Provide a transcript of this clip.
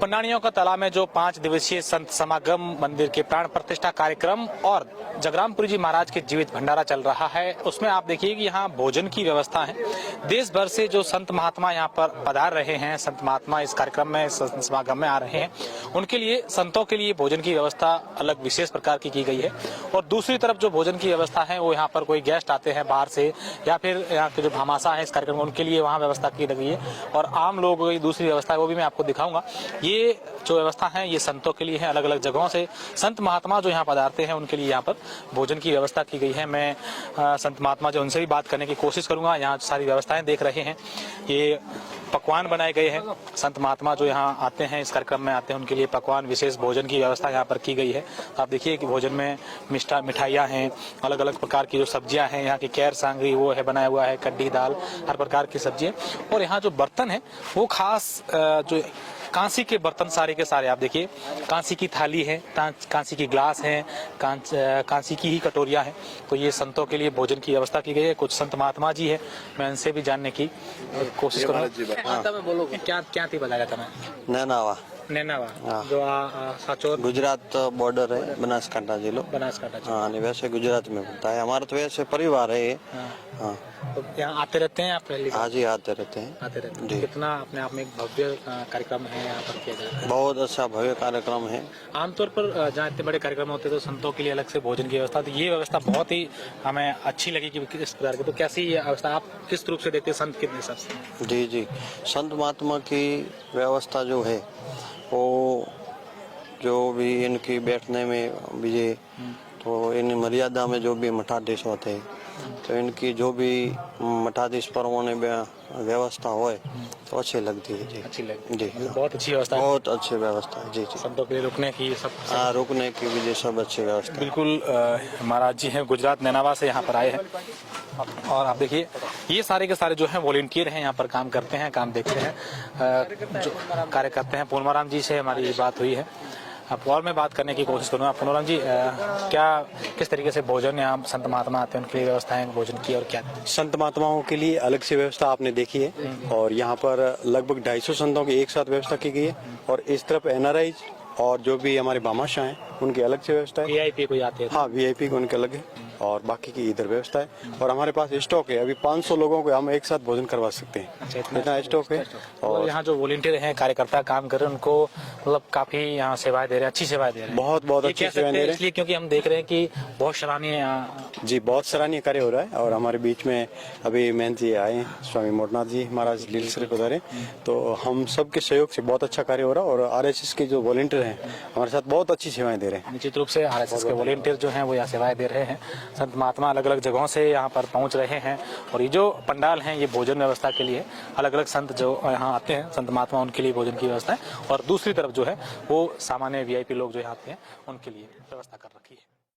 पंडाणियों का तालाब में जो 5 दिवसीय संत समागम मंदिर के प्राण प्रतिष्ठा कार्यक्रम और जगरामपुरी जी महाराज के जीवित भंडारा चल रहा है, उसमें आप देखिए कि यहाँ भोजन की व्यवस्था है। देश भर से जो संत महात्मा यहाँ पर पधार रहे हैं, संत महात्मा इस कार्यक्रम में संत समागम में आ रहे हैं, उनके लिए संतों के लिए भोजन की व्यवस्था अलग विशेष प्रकार की गई है। और दूसरी तरफ जो भोजन की व्यवस्था है वो यहाँ पर कोई गेस्ट आते हैं बाहर से या फिर यहाँ के जो भामाशाह है इस कार्यक्रम में, उनके लिए वहाँ व्यवस्था की गई है। और आम लोगों की दूसरी व्यवस्था है वो भी मैं आपको दिखाऊंगा। ये जो व्यवस्था है ये संतों के लिए है, अलग अलग जगहों से संत महात्मा जो यहाँ पधारते हैं उनके लिए यहाँ पर भोजन की व्यवस्था की गई है। मैं संत महात्मा जो उनसे भी बात करने की कोशिश करूंगा। यहाँ सारी व्यवस्थाएं देख रहे हैं, ये पकवान बनाए गए हैं। संत महात्मा जो यहाँ आते हैं इस कार्यक्रम में आते हैं उनके लिए पकवान विशेष भोजन की व्यवस्था यहाँ पर की गई है। आप देखिए कि भोजन में मिठाइयाँ हैं, अलग अलग प्रकार की जो सब्जियां हैं, यहाँ की कैर सांगरी वो है बनाया हुआ है, कड्डी दाल, हर प्रकार की सब्जी। और यहाँ जो बर्तन है वो खास जो कांसी के बर्तन सारे के सारे आप देखिए, कांसी की थाली है, कांसी की ग्लास है, कांसी की ही कटोरियां हैं। तो ये संतों के लिए भोजन की व्यवस्था की गई है। कुछ संत महात्मा जी है, मैं उनसे भी जानने की कोशिश करूँगा। क्या थी बताया था मैं नैनावा जो साचोर गुजरात बॉर्डर है, बनासकांठा जिलो। बनासकांठा हाँ, वैसे गुजरात में पड़ता है। हमारा तो वैसे परिवार है। हाँ, तो यहाँ आते रहते हैं आप पहले? हाँ जी, आते रहते हैं। कितना अपने आप में एक भव्य कार्यक्रम है यहाँ पर किया जाता है? बहुत अच्छा भव्य कार्यक्रम है। आमतौर पर जहाँ इतने बड़े कार्यक्रम होते हैं तो संतों के लिए अलग से भोजन की व्यवस्था, तो ये व्यवस्था बहुत ही हमें अच्छी लगी कि इस प्रकार की। तो कैसी ये व्यवस्था आप किस रूप से देखते हैं संत कितने सबसे? जी जी, संत महात्मा की व्यवस्था जो है वो जो भी इनकी बैठने में भी है, तो इन मर्यादा में जो भी मठाधीश होते हैं तो इनकी जो भी मठाधीश पर्वों ने व्यवस्था हो तो अच्छी लगती है जी। अच्छी लगती जी, है, बहुत अच्छी व्यवस्था है। बहुत अच्छी व्यवस्था है जी जी। संतों के लिए रुकने की सब हाँ, रुकने की भी सब अच्छी व्यवस्था। बिल्कुल। महाराज जी हैं गुजरात नैनावा से यहाँ पर आए हैं और आप देखिए ये सारे के सारे जो हैं वॉलंटियर हैं, यहाँ पर काम करते हैं, काम देखते हैं, जो कार्य करते हैं। पूर्णमाराम जी से हमारी बात हुई है, अब और मैं बात करने की कोशिश करूँगा। पूर्णराम जी, क्या किस तरीके से भोजन यहाँ संत महात्मा आते हैं उनके लिए व्यवस्थाएं भोजन की, और क्या संत महात्माओं के लिए अलग से व्यवस्था आपने देखी है और यहाँ पर लगभग 250 संतों की एक साथ व्यवस्था की गई है। और इस तरफ NRI और जो भी हमारे भामाशाह हैं उनकी अलग से व्यवस्था है। VIP कोई आते हैं? हाँ, VIP को उनके अलग है और बाकी की इधर व्यवस्था है। और हमारे पास स्टॉक है, अभी 500 लोगों को हम एक साथ भोजन करवा सकते हैं। अच्छा, इतना स्टॉक है। और यहाँ जो वॉलंटियर हैं, कार्यकर्ता काम कर रहे हैं, उनको मतलब काफी यहाँ सेवाएं दे रहे हैं, अच्छी सेवाएं दे रहे हैं। बहुत अच्छी सेवाएं दे रहे हैं, इसलिए क्योंकि हम देख रहे हैं कि बहुत सराहनीय जी, बहुत सराहनीय कार्य हो रहा है। और हमारे बीच में अभी महंत जी आए हैं, स्वामी मोटनाथ जी महाराज लील से पधारे, तो हम सबके सहयोग से बहुत अच्छा कार्य हो रहा है। और RSS के जो वॉलंटियर हैं हमारे साथ बहुत अच्छी सेवाएं दे रहे हैं। निश्चित रूप से RSS के वॉलंटियर जो हैं वो यहाँ सेवाएं दे रहे हैं। संत महात्मा अलग अलग जगहों से यहाँ पर पहुँच रहे हैं और ये जो पंडाल हैं ये भोजन व्यवस्था के लिए अलग अलग संत जो यहाँ आते हैं, संत महात्मा, उनके लिए भोजन की व्यवस्था है। और दूसरी तरफ जो है वो सामान्य VIP लोग जो यहाँ आते हैं उनके लिए व्यवस्था कर रखी है।